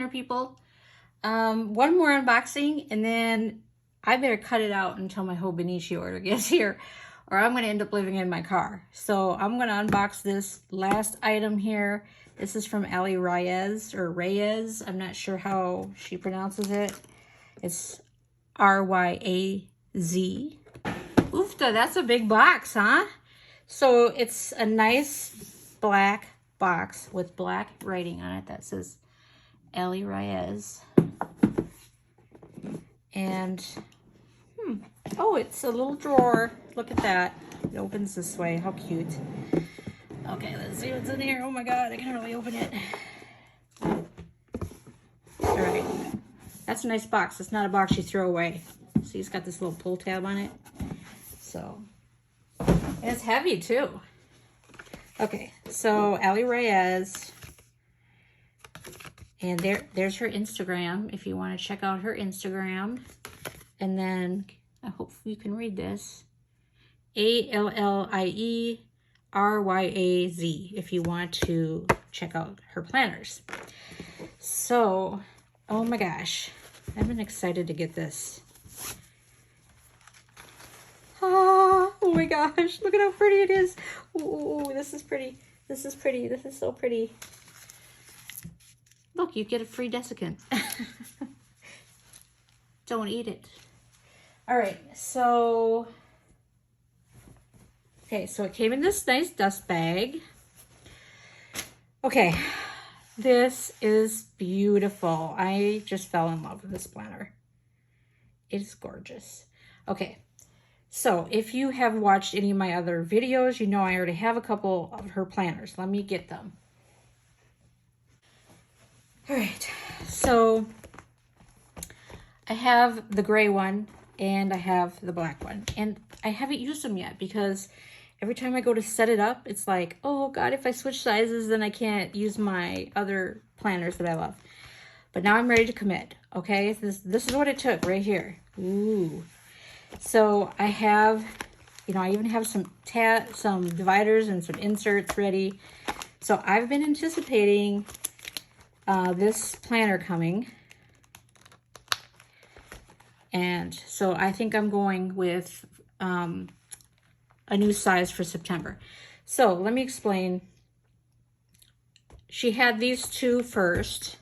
people. One more unboxing, and then I better cut it out until my Hobonichi order gets here, or I'm going to end up living in my car. So I'm going to unbox this last item here. This is from Allie Ryaz, or Reyes. I'm not sure how she pronounces it. It's R-Y-A-Z. Oofta, that's a big box, huh? So it's a nice black box with black writing on it that says Allie Ryaz. And, oh, it's a little drawer. Look at that. It opens this way. How cute. Okay, let's see what's in here. Oh my God, I can hardly open it. All right. That's a nice box. It's not a box you throw away. See, it's got this little pull tab on it. So, and it's heavy too. Okay, so Allie Ryaz. And there's her Instagram, if you want to check out her Instagram. And then, I hope you can read this. ALLIERYAZ, if you want to check out her planners. So, oh my gosh, I've been excited to get this. Oh my gosh, look at how pretty it is. Ooh, this is pretty. This is pretty. This is so pretty. Look, you get a free desiccant. Don't eat it. All right, so, okay, so it came in this nice dust bag. Okay, this is beautiful. I just fell in love with this planner. It is gorgeous. Okay, so if you have watched any of my other videos, you know I already have a couple of her planners. Let me get them. All right, so I have the gray one and I have the black one, and I haven't used them yet because every time I go to set it up, it's like, oh God, if I switch sizes, then I can't use my other planners that I love. But now I'm ready to commit, okay? This is what it took right here. Ooh. So I have, you know, I even have some dividers and some inserts ready. So I've been anticipating this planner coming, and so I think I'm going with a new size for September. So let me explain. She had these two first,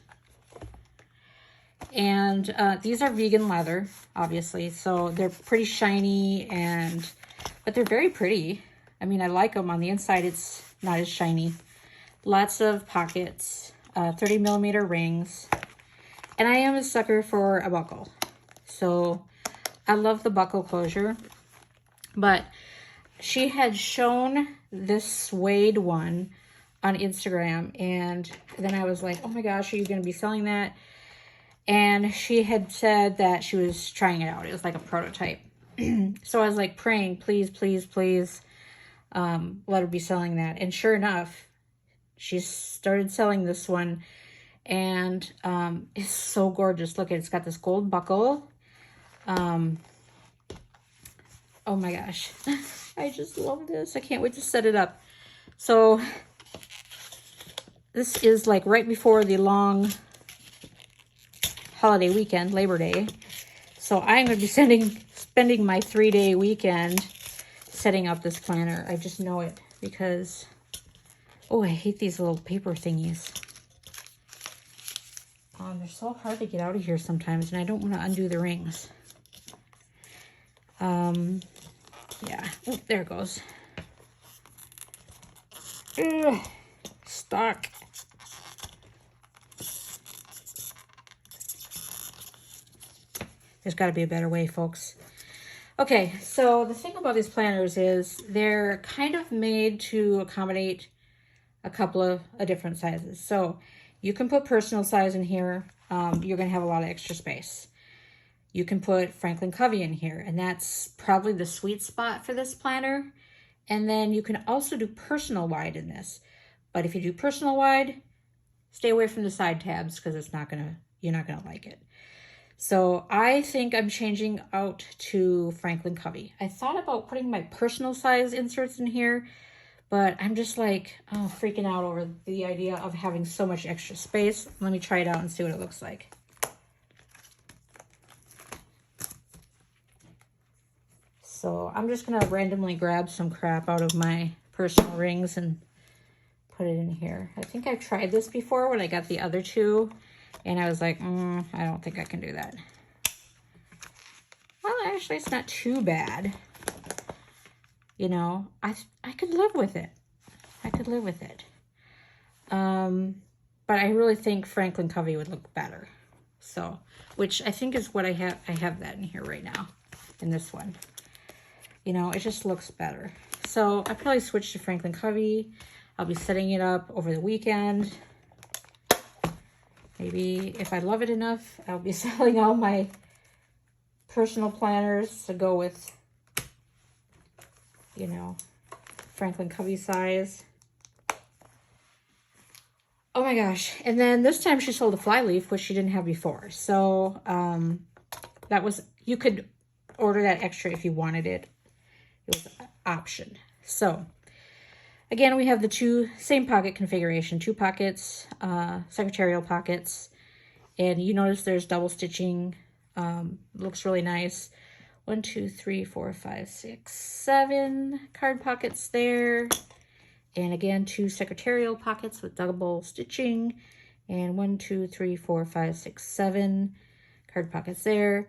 and these are vegan leather, obviously, so they're pretty shiny, but they're very pretty. I mean, I like them. On the inside, it's not as shiny. Lots of pockets. 30 millimeter rings, and I am a sucker for a buckle, so I love the buckle closure. But she had shown this suede one on Instagram, and then I was like, oh my gosh, are you going to be selling that? And she had said that she was trying it out. It was like a prototype. So I was like praying, please, please, please, let her be selling that. And sure enough, she started selling this one, and it's so gorgeous. Look, it's got this gold buckle. Oh my gosh, I just love this. I can't wait to set it up. So this is like right before the long holiday weekend, Labor Day. So I'm going to be spending my 3-day weekend setting up this planner. I just know it because... oh, I hate these little paper thingies. They're so hard to get out of here sometimes, and I don't want to undo the rings. Yeah. Oh, there it goes. Ugh, stuck. There's got to be a better way, folks. Okay, so the thing about these planners is they're kind of made to accommodate a couple of different sizes. So you can put personal size in here. You're going to have a lot of extra space. You can put Franklin Covey in here, and that's probably the sweet spot for this planner. And then you can also do personal wide in this. But if you do personal wide, stay away from the side tabs because you're not gonna like it. So I think I'm changing out to Franklin Covey. I thought about putting my personal size inserts in here, But I'm just like, oh, freaking out over the idea of having so much extra space. Let me try it out and see what it looks like. So I'm just going to randomly grab some crap out of my personal rings and put it in here. I think I've tried this before when I got the other two, and I was like, I don't think I can do that. Well, actually, it's not too bad. You know, I could live with it. I could live with it. But I really think Franklin Covey would look better. So, which I think is what I have. I have that in here right now, in this one. You know, it just looks better. So I probably switch to Franklin Covey. I'll be setting it up over the weekend. Maybe if I love it enough, I'll be selling all my personal planners to go with, you know, Franklin Covey size. Oh my gosh. And then this time she sold a flyleaf, which she didn't have before. So that was, you could order that extra if you wanted it. It was an option. So again, we have the same pocket configuration, 2 pockets, secretarial pockets. And you notice there's double stitching. Looks really nice. 1, 2, 3, 4, 5, 6, 7 card pockets there. And again, 2 secretarial pockets with double stitching. And 1, 2, 3, 4, 5, 6, 7 card pockets there.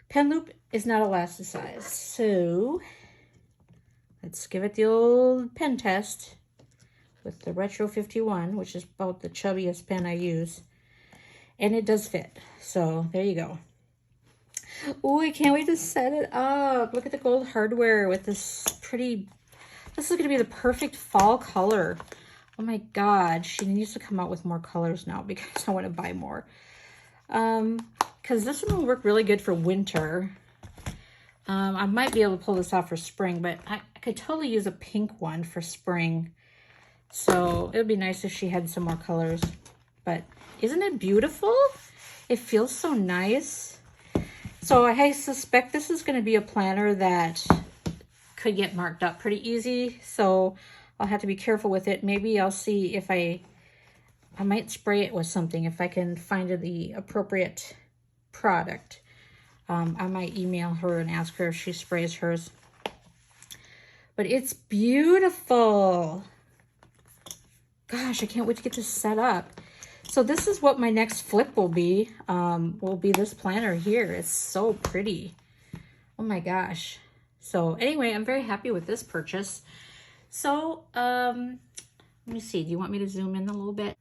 Pen loop is not elasticized. So let's give it the old pen test with the Retro 51, which is about the chubbiest pen I use. And it does fit. So there you go. Oh, I can't wait to set it up. Look at the gold hardware with this pretty, this is going to be the perfect fall color. Oh my God, she needs to come out with more colors now because I want to buy more. Because this one will work really good for winter. I might be able to pull this off for spring, but I could totally use a pink one for spring. So it would be nice if she had some more colors. But isn't it beautiful? It feels so nice. So I suspect this is going to be a planner that could get marked up pretty easy. So I'll have to be careful with it. Maybe I'll see if I might spray it with something if I can find the appropriate product. I might email her and ask her if she sprays hers. But it's beautiful. Gosh, I can't wait to get this set up. So this is what my next flip will be this planner here. It's so pretty. Oh my gosh. So anyway, I'm very happy with this purchase. So let me see. Do you want me to zoom in a little bit?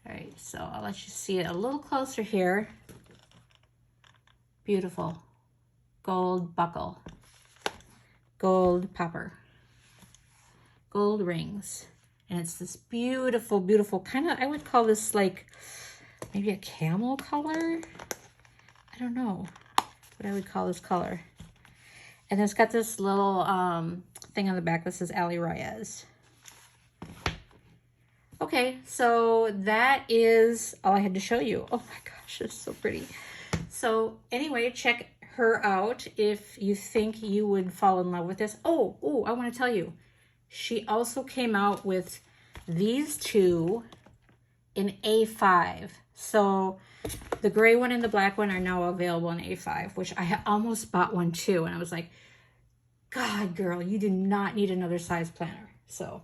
All right, so I'll let you see it a little closer here. Beautiful. Gold buckle. Gold popper. Gold rings. And it's this beautiful, beautiful kind of, I would call this like maybe a camel color. I don't know what I would call this color. And it's got this little thing on the back that says Allie Ryaz. Okay, so that is all I had to show you. Oh my gosh, it's so pretty. So anyway, check her out if you think you would fall in love with this. Oh, I want to tell you. She also came out with these two in A5. So the gray one and the black one are now available in A5, which I almost bought one too. And I was like, God, girl, you do not need another size planner. So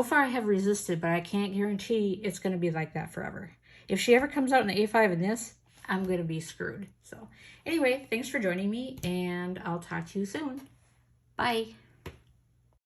far I have resisted, but I can't guarantee it's going to be like that forever. If she ever comes out in the A5 in this, I'm going to be screwed. So anyway, thanks for joining me, and I'll talk to you soon. Bye.